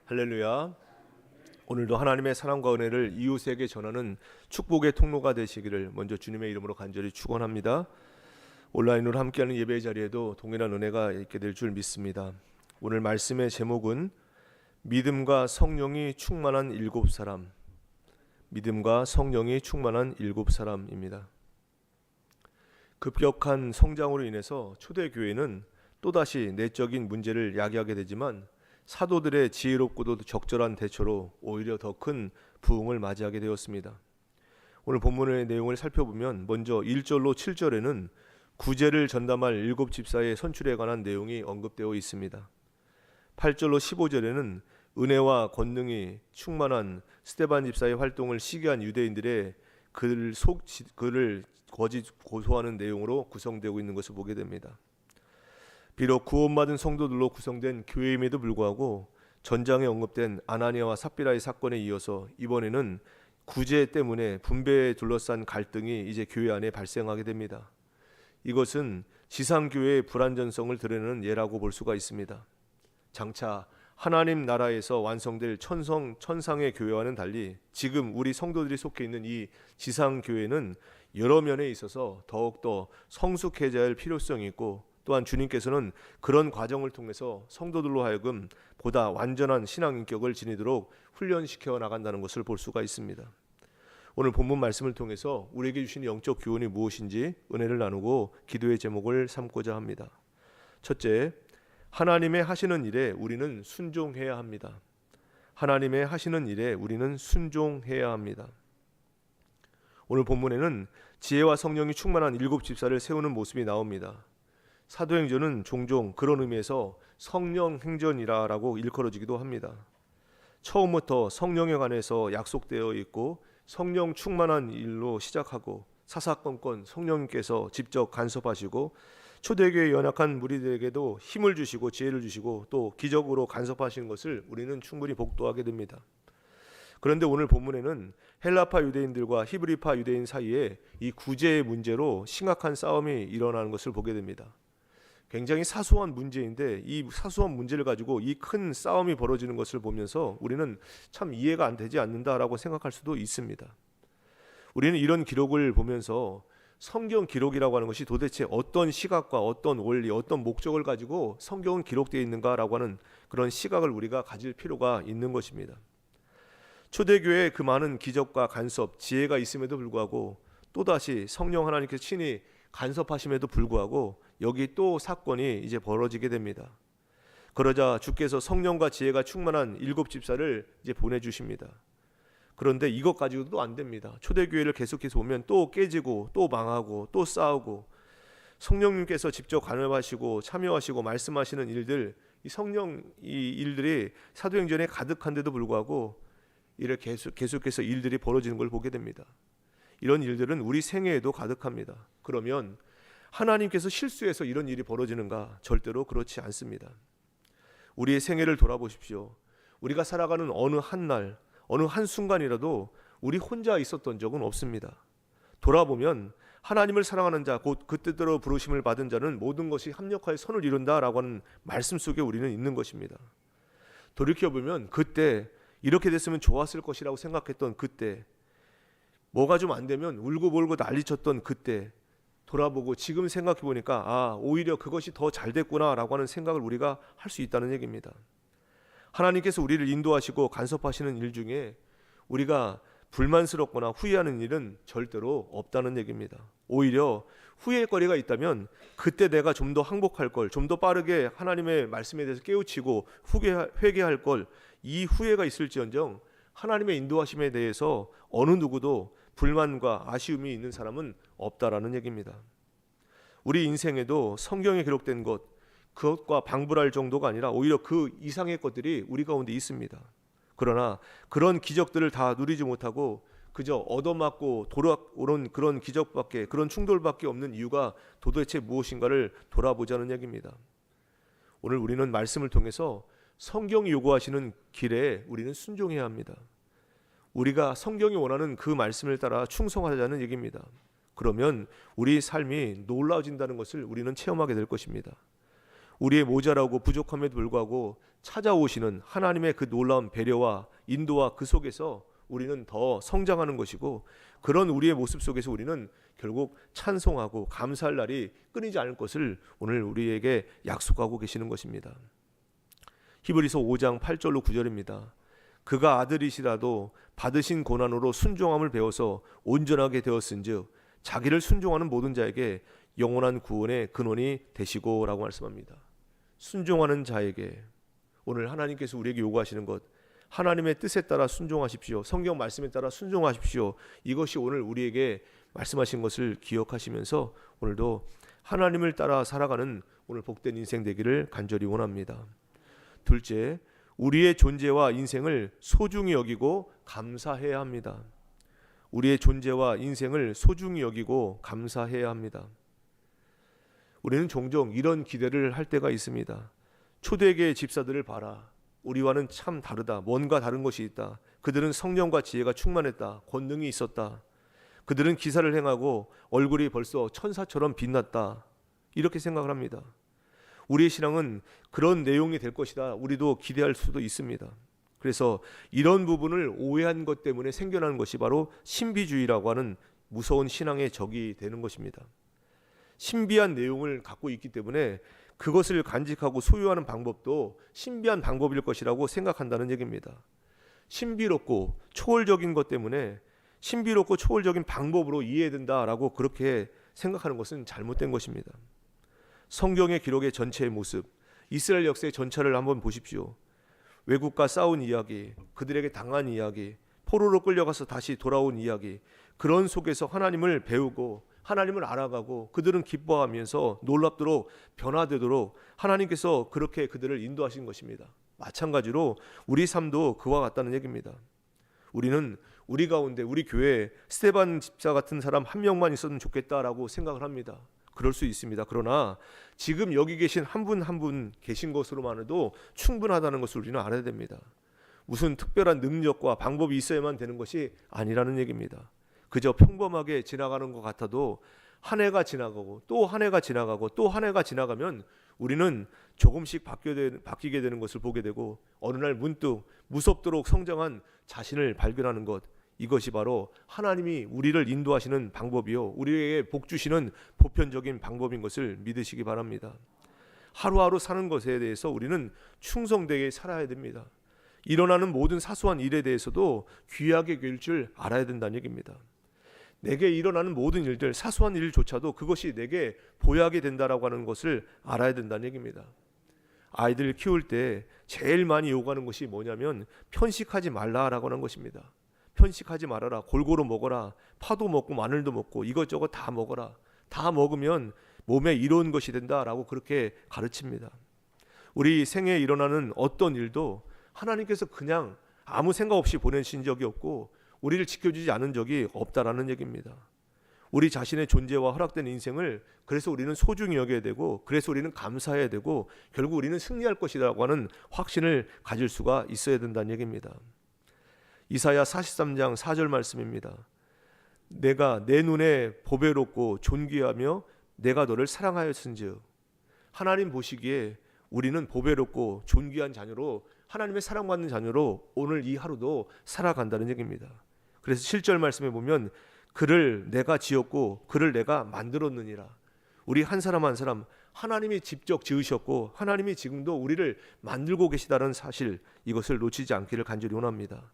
할렐루야. 오늘도 하나님의 사랑과 은혜를 이웃에게 전하는 축복의 통로가 되시기를 먼저 주님의 이름으로 간절히 축원합니다. 온라인으로 함께하는 예배 자리에도 동일한 은혜가 있게 될 줄 믿습니다. 오늘 말씀의 제목은 믿음과 성령이 충만한 일곱 사람. 믿음과 성령이 충만한 일곱 사람입니다. 급격한 성장으로 인해서 초대교회는 또다시 내적인 문제를 야기하게 되지만 사도들의 지혜롭고도 적절한 대처로 오히려 더 큰 부흥을 맞이하게 되었습니다. 오늘 본문의 내용을 살펴보면 먼저 1절로 7절에는 구제를 전담할 일곱 집사의 선출에 관한 내용이 언급되어 있습니다. 8절로 15절에는 은혜와 권능이 충만한 스데반 집사의 활동을 시기한 유대인들의 그를 거짓 고소하는 내용으로 구성되고 있는 것을 보게 됩니다. 비록 구원받은 성도들로 구성된 교회임에도 불구하고 전장에 언급된 아나니아와 삽비라의 사건에 이어서 이번에는 구제 때문에 분배에 둘러싼 갈등이 이제 교회 안에 발생하게 됩니다. 이것은 지상교회의 불완전성을 드러내는 예라고 볼 수가 있습니다. 장차 하나님 나라에서 완성될 천상의 교회와는 달리 지금 우리 성도들이 속해 있는 이 지상교회는 여러 면에 있어서 더욱더 성숙해져야 할 필요성이 있고, 또한 주님께서는 그런 과정을 통해서 성도들로 하여금 보다 완전한 신앙 인격을 지니도록 훈련시켜 나간다는 것을 볼 수가 있습니다. 오늘 본문 말씀을 통해서 우리에게 주신 영적 교훈이 무엇인지 은혜를 나누고 기도의 제목을 삼고자 합니다. 첫째, 하나님의 하시는 일에 우리는 순종해야 합니다. 하나님의 하시는 일에 우리는 순종해야 합니다. 오늘 본문에는 지혜와 성령이 충만한 일곱 집사를 세우는 모습이 나옵니다. 사도행전은 종종 그런 의미에서 성령 행전이라고 일컬어지기도 합니다. 처음부터 성령에 관해서 약속되어 있고 성령 충만한 일로 시작하고 사사건건 성령님께서 직접 간섭하시고 초대교회 연약한 무리들에게도 힘을 주시고 지혜를 주시고 또 기적으로 간섭하시는 것을 우리는 충분히 복도하게 됩니다. 그런데 오늘 본문에는 헬라파 유대인들과 히브리파 유대인 사이에 이 구제의 문제로 심각한 싸움이 일어나는 것을 보게 됩니다. 굉장히 사소한 문제인데 이 사소한 문제를 가지고 이 큰 싸움이 벌어지는 것을 보면서 우리는 참 이해가 안 되지 않는다라고 생각할 수도 있습니다. 우리는 이런 기록을 보면서 성경 기록이라고 하는 것이 도대체 어떤 시각과 어떤 원리, 어떤 목적을 가지고 성경은 기록되어 있는가라고 하는 그런 시각을 우리가 가질 필요가 있는 것입니다. 초대교회의 그 많은 기적과 간섭, 지혜가 있음에도 불구하고 또다시 성령 하나님께서 친히 간섭하심에도 불구하고 여기 또 사건이 이제 벌어지게 됩니다. 그러자 주께서 성령과 지혜가 충만한 일곱 집사를 이제 보내주십니다. 그런데 이것 가지고도 안 됩니다. 초대교회를 계속해서 보면 또 깨지고 또 망하고 또 싸우고, 성령님께서 직접 간섭하시고 참여하시고 말씀하시는 일들, 이 일들이 사도행전에 가득한데도 불구하고 이렇게 계속해서 일들이 벌어지는 걸 보게 됩니다. 이런 일들은 우리 생애에도 가득합니다. 그러면 하나님께서 실수해서 이런 일이 벌어지는가? 절대로 그렇지 않습니다. 우리의 생애를 돌아보십시오. 우리가 살아가는 어느 한 날, 어느 한 순간이라도 우리 혼자 있었던 적은 없습니다. 돌아보면 하나님을 사랑하는 자, 곧 그 뜻대로 부르심을 받은 자는 모든 것이 합력하여 선을 이룬다라고 하는 말씀 속에 우리는 있는 것입니다. 돌이켜보면 그때 이렇게 됐으면 좋았을 것이라고 생각했던 그때, 뭐가 좀 안 되면 울고불고 난리쳤던 그때 돌아보고 지금 생각해 보니까 오히려 그것이 더 잘 됐구나라고 하는 생각을 우리가 할 수 있다는 얘기입니다. 하나님께서 우리를 인도하시고 간섭하시는 일 중에 우리가 불만스럽거나 후회하는 일은 절대로 없다는 얘기입니다. 오히려 후회거리가 있다면 그때 내가 좀 더 항복할 걸, 좀 더 빠르게 하나님의 말씀에 대해서 깨우치고 회개할 걸, 이 후회가 있을지언정 하나님의 인도하심에 대해서 어느 누구도 불만과 아쉬움이 있는 사람은 없다라는 얘기입니다. 우리 인생에도 성경에 기록된 그것과 방불할 정도가 아니라 오히려 그 이상의 것들이 우리 가운데 있습니다. 그러나 그런 기적들을 다 누리지 못하고 그저 얻어맞고 돌아오는 그런 기적밖에, 그런 충돌밖에 없는 이유가 도대체 무엇인가를 돌아보자는 얘기입니다. 오늘 우리는 말씀을 통해서 성경이 요구하시는 길에 우리는 순종해야 합니다. 우리가 성경이 원하는 그 말씀을 따라 충성하자는 얘기입니다. 그러면 우리 삶이 놀라워진다는 것을 우리는 체험하게 될 것입니다. 우리의 모자라고 부족함에도 불구하고 찾아오시는 하나님의 그 놀라운 배려와 인도와 그 속에서 우리는 더 성장하는 것이고, 그런 우리의 모습 속에서 우리는 결국 찬송하고 감사할 날이 끊이지 않을 것을 오늘 우리에게 약속하고 계시는 것입니다. 히브리서 5장 8절로 9절입니다. 그가 아들이시라도 받으신 고난으로 순종함을 배워서 온전하게 되었은즉 자기를 순종하는 모든 자에게 영원한 구원의 근원이 되시고 라고 말씀합니다. 순종하는 자에게, 오늘 하나님께서 우리에게 요구하시는 것, 하나님의 뜻에 따라 순종하십시오. 성경 말씀에 따라 순종하십시오. 이것이 오늘 우리에게 말씀하신 것을 기억하시면서 오늘도 하나님을 따라 살아가는 오늘 복된 인생 되기를 간절히 원합니다. 둘째, 우리의 존재와 인생을 소중히 여기고 감사해야 합니다. 우리의 존재와 인생을 소중히 여기고 감사해야 합니다. 우리는 종종 이런 기대를 할 때가 있습니다. 초대교회 집사들을 봐라. 우리와는 참 다르다. 뭔가 다른 것이 있다. 그들은 성령과 지혜가 충만했다. 권능이 있었다. 그들은 기사를 행하고 얼굴이 벌써 천사처럼 빛났다. 이렇게 생각을 합니다. 우리의 신앙은 그런 내용이 될 것이다. 우리도 기대할 수도 있습니다. 그래서 이런 부분을 오해한 것 때문에 생겨나는 것이 바로 신비주의라고 하는 무서운 신앙의 적이 되는 것입니다. 신비한 내용을 갖고 있기 때문에 그것을 간직하고 소유하는 방법도 신비한 방법일 것이라고 생각한다는 얘기입니다. 신비롭고 초월적인 것 때문에 신비롭고 초월적인 방법으로 이해된다라고 그렇게 생각하는 것은 잘못된 것입니다. 성경의 기록의 전체의 모습, 이스라엘 역사의 전체를 한번 보십시오. 외국과 싸운 이야기, 그들에게 당한 이야기, 포로로 끌려가서 다시 돌아온 이야기, 그런 속에서 하나님을 배우고 하나님을 알아가고 그들은 기뻐하면서 놀랍도록 변화되도록 하나님께서 그렇게 그들을 인도하신 것입니다. 마찬가지로 우리 삶도 그와 같다는 얘기입니다. 우리는 우리 가운데 우리 교회에 스데반 집사 같은 사람 한 명만 있었으면 좋겠다라고 생각을 합니다. 그럴 수 있습니다. 그러나 지금 여기 계신 한 분 한 분 계신 것으로만 해도 충분하다는 것을 우리는 알아야 됩니다. 무슨 특별한 능력과 방법이 있어야만 되는 것이 아니라는 얘기입니다. 그저 평범하게 지나가는 것 같아도 한 해가 지나가고 또 한 해가 지나가고 또 한 해가 지나가면 우리는 조금씩 바뀌게 되는 것을 보게 되고, 어느 날 문득 무섭도록 성장한 자신을 발견하는 것, 이것이 바로 하나님이 우리를 인도하시는 방법이요, 우리에게 복 주시는 보편적인 방법인 것을 믿으시기 바랍니다. 하루하루 사는 것에 대해서 우리는 충성되게 살아야 됩니다. 일어나는 모든 사소한 일에 대해서도 귀하게 여길 줄 알아야 된다는 얘기입니다. 내게 일어나는 모든 일들, 사소한 일조차도 그것이 내게 보약이 된다라고 하는 것을 알아야 된다는 얘기입니다. 아이들 키울 때 제일 많이 요구하는 것이 뭐냐면 편식하지 말라라고 하는 것입니다. 편식하지 말아라. 골고루 먹어라. 파도 먹고 마늘도 먹고 이것저것 다 먹어라. 다 먹으면 몸에 이로운 것이 된다라고 그렇게 가르칩니다. 우리 생애에 일어나는 어떤 일도 하나님께서 그냥 아무 생각 없이 보내신 적이 없고 우리를 지켜주지 않은 적이 없다라는 얘기입니다. 우리 자신의 존재와 허락된 인생을 그래서 우리는 소중히 여겨야 되고, 그래서 우리는 감사해야 되고, 결국 우리는 승리할 것이라고 하는 확신을 가질 수가 있어야 된다는 얘기입니다. 이사야 43장 4절 말씀입니다. 내가 내 눈에 보배롭고 존귀하며 내가 너를 사랑하였은즉. 하나님 보시기에 우리는 보배롭고 존귀한 자녀로, 하나님의 사랑받는 자녀로 오늘 이 하루도 살아간다는 얘기입니다. 그래서 7절 말씀에 보면 그를 내가 지었고 그를 내가 만들었느니라. 우리 한 사람 한 사람 하나님이 직접 지으셨고 하나님이 지금도 우리를 만들고 계시다는 사실, 이것을 놓치지 않기를 간절히 원합니다.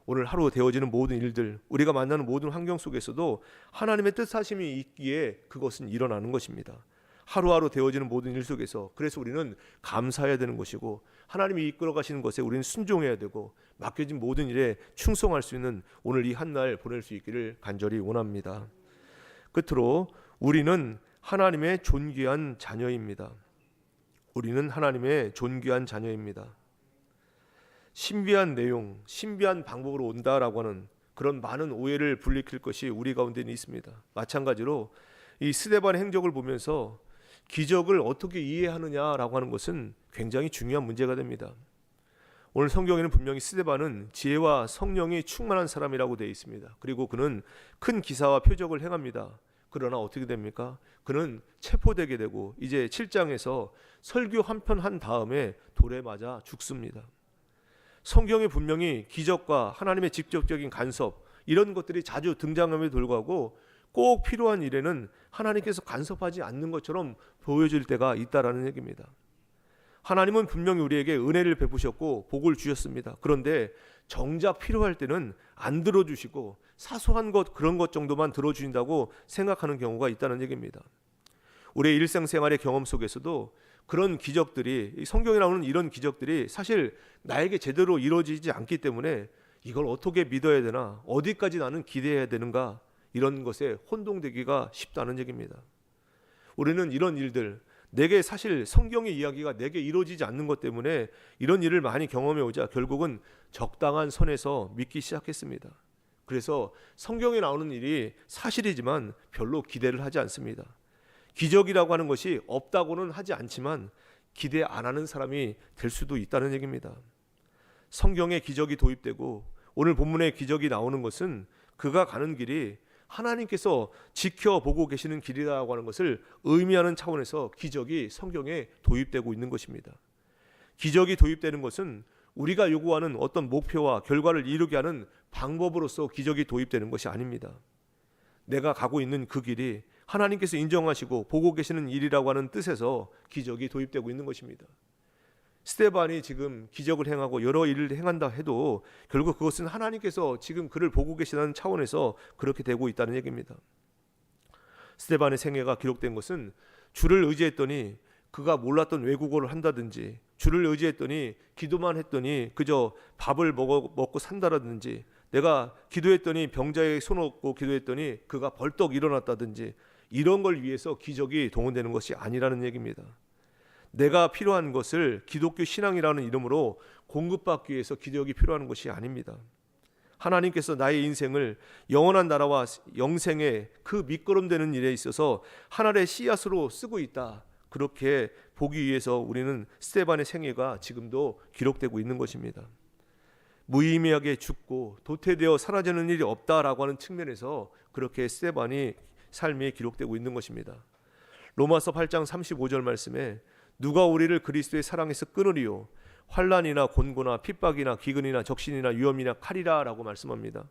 오늘 하루 되어지는 모든 일들, 우리가 만나는 모든 환경 속에서도 하나님의 뜻하심이 있기에 그것은 일어나는 것입니다. 하루하루 되어지는 모든 일 속에서 그래서 우리는 감사해야 되는 것이고, 하나님이 이끌어 가시는 것에 우리는 순종해야 되고, 맡겨진 모든 일에 충성할 수 있는 오늘 이 한 날 보낼 수 있기를 간절히 원합니다. 끝으로 우리는 하나님의 존귀한 자녀입니다. 우리는 하나님의 존귀한 자녀입니다. 신비한 내용, 신비한 방법으로 온다라고 하는 그런 많은 오해를 불리킬 것이 우리 가운데는 있습니다. 마찬가지로 이 스데반의 행적을 보면서 기적을 어떻게 이해하느냐라고 하는 것은 굉장히 중요한 문제가 됩니다. 오늘 성경에는 분명히 스데반은 지혜와 성령이 충만한 사람이라고 되어 있습니다. 그리고 그는 큰 기사와 표적을 행합니다. 그러나 어떻게 됩니까? 그는 체포되게 되고 이제 7장에서 설교 한 편 한 다음에 돌에 맞아 죽습니다. 성경에 분명히 기적과 하나님의 직접적인 간섭 이런 것들이 자주 등장함에도 불구하고 꼭 필요한 일에는 하나님께서 간섭하지 않는 것처럼 보여질 때가 있다라는 얘기입니다. 하나님은 분명히 우리에게 은혜를 베푸셨고 복을 주셨습니다. 그런데 정작 필요할 때는 안 들어주시고 사소한 것 그런 것 정도만 들어주신다고 생각하는 경우가 있다는 얘기입니다. 우리의 일상생활의 경험 속에서도 그런 기적들이 성경에 나오는 이런 기적들이 사실 나에게 제대로 이루어지지 않기 때문에 이걸 어떻게 믿어야 되나 어디까지 나는 기대해야 되는가 이런 것에 혼동되기가 쉽다는 얘기입니다. 우리는 이런 일들 내게 사실 성경의 이야기가 내게 이루어지지 않는 것 때문에 이런 일을 많이 경험해 오자 결국은 적당한 선에서 믿기 시작했습니다. 그래서 성경에 나오는 일이 사실이지만 별로 기대를 하지 않습니다. 기적이라고 하는 것이 없다고는 하지 않지만 기대 안 하는 사람이 될 수도 있다는 얘기입니다. 성경에 기적이 도입되고 오늘 본문에 기적이 나오는 것은 그가 가는 길이 하나님께서 지켜보고 계시는 길이라고 하는 것을 의미하는 차원에서 기적이 성경에 도입되고 있는 것입니다. 기적이 도입되는 것은 우리가 요구하는 어떤 목표와 결과를 이루게 하는 방법으로서 기적이 도입되는 것이 아닙니다. 내가 가고 있는 그 길이 하나님께서 인정하시고 보고 계시는 일이라고 하는 뜻에서 기적이 도입되고 있는 것입니다. 스데반이 지금 기적을 행하고 여러 일을 행한다 해도 결국 그것은 하나님께서 지금 그를 보고 계시다는 차원에서 그렇게 되고 있다는 얘기입니다. 스데반의 생애가 기록된 것은 주를 의지했더니 그가 몰랐던 외국어를 한다든지 주를 의지했더니 기도만 했더니 그저 밥을 먹고 산다라든지 내가 기도했더니 병자의 손 얹고 기도했더니 그가 벌떡 일어났다든지 이런 걸 위해서 기적이 동원되는 것이 아니라는 얘기입니다. 내가 필요한 것을 기독교 신앙이라는 이름으로 공급받기 위해서 기적이 필요한 것이 아닙니다. 하나님께서 나의 인생을 영원한 나라와 영생의 그 밑거름되는 일에 있어서 하나님의 씨앗으로 쓰고 있다. 그렇게 보기 위해서 우리는 스데반의 생애가 지금도 기록되고 있는 것입니다. 무의미하게 죽고 도태되어 사라지는 일이 없다라고 하는 측면에서 그렇게 스데반이 삶이 기록되고 있는 것입니다. 로마서 8장 35절 말씀에 누가 우리를 그리스도의 사랑에서 끊으리요 환난이나 곤고나 핍박이나 기근이나 적신이나 위험이나 칼이라 라고 말씀합니다.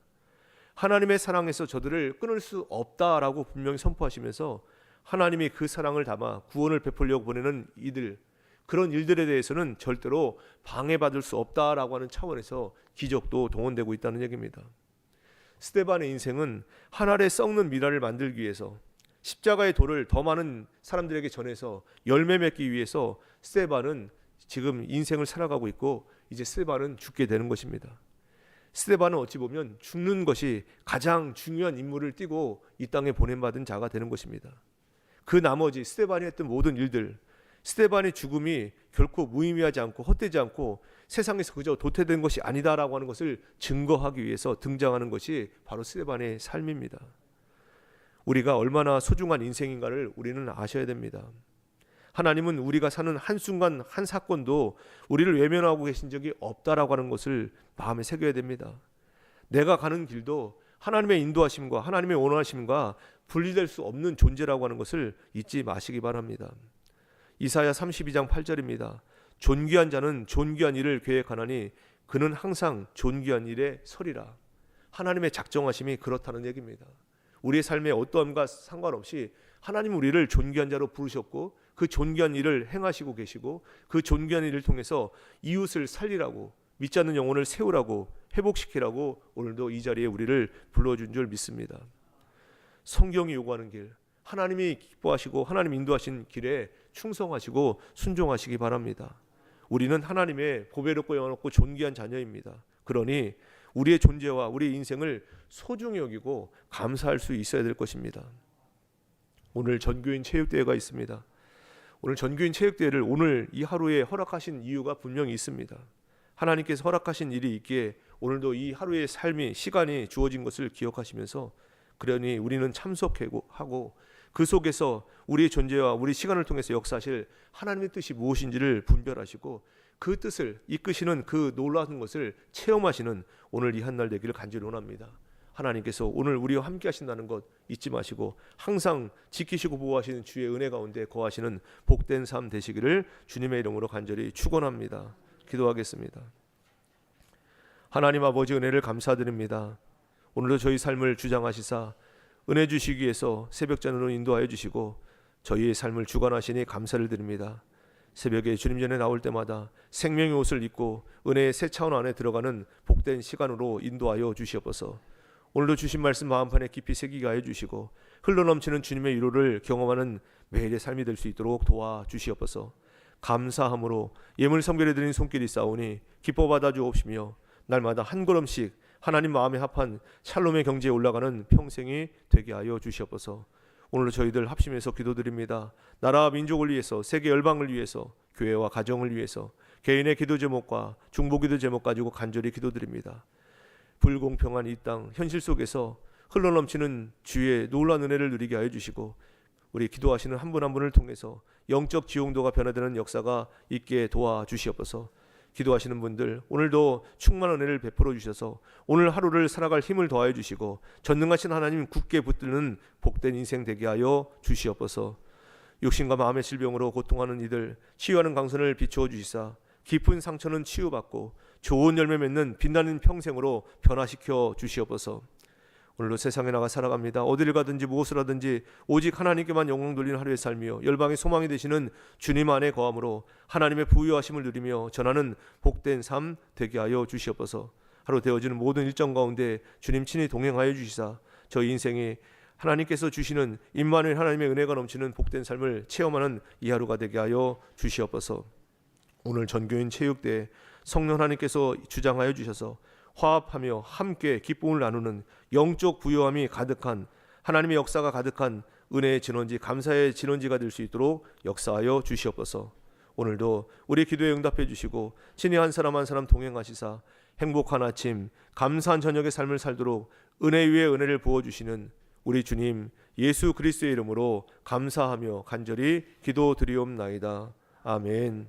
하나님의 사랑에서 저들을 끊을 수 없다라고 분명히 선포하시면서 하나님이 그 사랑을 담아 구원을 베풀려고 보내는 이들 그런 일들에 대해서는 절대로 방해받을 수 없다라고 하는 차원에서 기적도 동원되고 있다는 얘기입니다. 스데반의 인생은 하늘에 썩는 미랄을 만들기 위해서 십자가의 돌을 더 많은 사람들에게 전해서 열매 맺기 위해서 스데반은 지금 인생을 살아가고 있고 이제 스데반은 죽게 되는 것입니다. 스데반은 어찌 보면 죽는 것이 가장 중요한 임무를 띠고 이 땅에 보냄받은 자가 되는 것입니다. 그 나머지 스데반이 했던 모든 일들 스데반의 죽음이 결코 무의미하지 않고 헛되지 않고 세상에서 그저 도태된 것이 아니다라고 하는 것을 증거하기 위해서 등장하는 것이 바로 스데반의 삶입니다. 우리가 얼마나 소중한 인생인가를 우리는 아셔야 됩니다. 하나님은 우리가 사는 한순간 한 사건도 우리를 외면하고 계신 적이 없다라고 하는 것을 마음에 새겨야 됩니다. 내가 가는 길도 하나님의 인도하심과 하나님의 원하심과 분리될 수 없는 존재라고 하는 것을 잊지 마시기 바랍니다. 이사야 32장 8절입니다. 존귀한 자는 존귀한 일을 계획하나니 그는 항상 존귀한 일에 서리라. 하나님의 작정하심이 그렇다는 얘기입니다. 우리의 삶의 어떠함과 상관없이 하나님 우리를 존귀한 자로 부르셨고 그 존귀한 일을 행하시고 계시고 그 존귀한 일을 통해서 이웃을 살리라고 믿지 않는 영혼을 세우라고 회복시키라고 오늘도 이 자리에 우리를 불러준 줄 믿습니다. 성경이 요구하는 길 하나님이 기뻐하시고 하나님 인도하신 길에 충성하시고 순종하시기 바랍니다. 우리는 하나님의 보배롭고 영원하고 존귀한 자녀입니다. 그러니 우리의 존재와 우리의 인생을 소중히 여기고 감사할 수 있어야 될 것입니다. 오늘 전교인 체육대회가 있습니다. 오늘 전교인 체육대회를 오늘 이 하루에 허락하신 이유가 분명히 있습니다. 하나님께서 허락하신 일이 있기에 오늘도 이 하루의 삶이 시간이 주어진 것을 기억하시면서 그러니 우리는 참석하고 그 속에서 우리의 존재와 우리 시간을 통해서 역사하실 하나님의 뜻이 무엇인지를 분별하시고 그 뜻을 이끄시는 그 놀라운 것을 체험하시는 오늘 이 한날 되기를 간절히 원합니다. 하나님께서 오늘 우리와 함께 하신다는 것 잊지 마시고 항상 지키시고 보호하시는 주의 은혜 가운데 거하시는 복된 삶 되시기를 주님의 이름으로 간절히 축원합니다. 기도하겠습니다. 하나님 아버지, 은혜를 감사드립니다. 오늘도 저희 삶을 주장하시사 은혜 주시기 위해서 새벽전으로 인도하여 주시고 저희의 삶을 주관하시니 감사를 드립니다. 새벽에 주님 전에 나올 때마다 생명의 옷을 입고 은혜의 새 차원 안에 들어가는 복된 시간으로 인도하여 주시옵소서. 오늘도 주신 말씀 마음판에 깊이 새기게 하여 주시고 흘러넘치는 주님의 위로를 경험하는 매일의 삶이 될 수 있도록 도와주시옵소서. 감사함으로 예물 섬결해 드린 손길이 싸우니 기뻐 받아 주옵시며 날마다 한 걸음씩 하나님 마음에 합한 샬롬의 경지에 올라가는 평생이 되게 하여 주시옵소서. 오늘도 저희들 합심해서 기도드립니다. 나라와 민족을 위해서, 세계 열방을 위해서, 교회와 가정을 위해서 개인의 기도 제목과 중보기도 제목 가지고 간절히 기도드립니다. 불공평한 이 땅 현실 속에서 흘러넘치는 주의 놀라운 은혜를 누리게 하여 주시고 우리 기도하시는 한 분 한 분을 통해서 영적 지용도가 변화되는 역사가 있게 도와주시옵소서. 기도하시는 분들 오늘도 충만한 은혜를 베풀어 주셔서 오늘 하루를 살아갈 힘을 더하여 주시고 전능하신 하나님 굳게 붙드는 복된 인생 되게 하여 주시옵소서. 육신과 마음의 질병으로 고통하는 이들 치유하는 강선을 비추어 주시사 깊은 상처는 치유받고 좋은 열매 맺는 빛나는 평생으로 변화시켜 주시옵소서. 오늘도 세상에 나가 살아갑니다. 어디를 가든지 무엇을 하든지 오직 하나님께만 영광 돌리는 하루의 삶이요 열방의 소망이 되시는 주님 안에 거함으로 하나님의 부유하심을 누리며 전하는 복된 삶 되게 하여 주시옵소서. 하루 되어지는 모든 일정 가운데 주님 친히 동행하여 주시사 저희 인생이 하나님께서 주시는 임마누엘 하나님의 은혜가 넘치는 복된 삶을 체험하는 이 하루가 되게 하여 주시옵소서. 오늘 전교인 체육대회 성령 하나님께서 주장하여 주셔서 화합하며 함께 기쁨을 나누는 영적 부요함이 가득한 하나님의 역사가 가득한 은혜의 진원지, 감사의 진원지가 될 수 있도록 역사하여 주시옵소서. 오늘도 우리 기도에 응답해 주시고 친히 한 사람 한 사람 동행하시사 행복한 아침, 감사한 저녁의 삶을 살도록 은혜 위에 은혜를 부어주시는 우리 주님 예수 그리스도의 이름으로 감사하며 간절히 기도드리옵나이다. 아멘.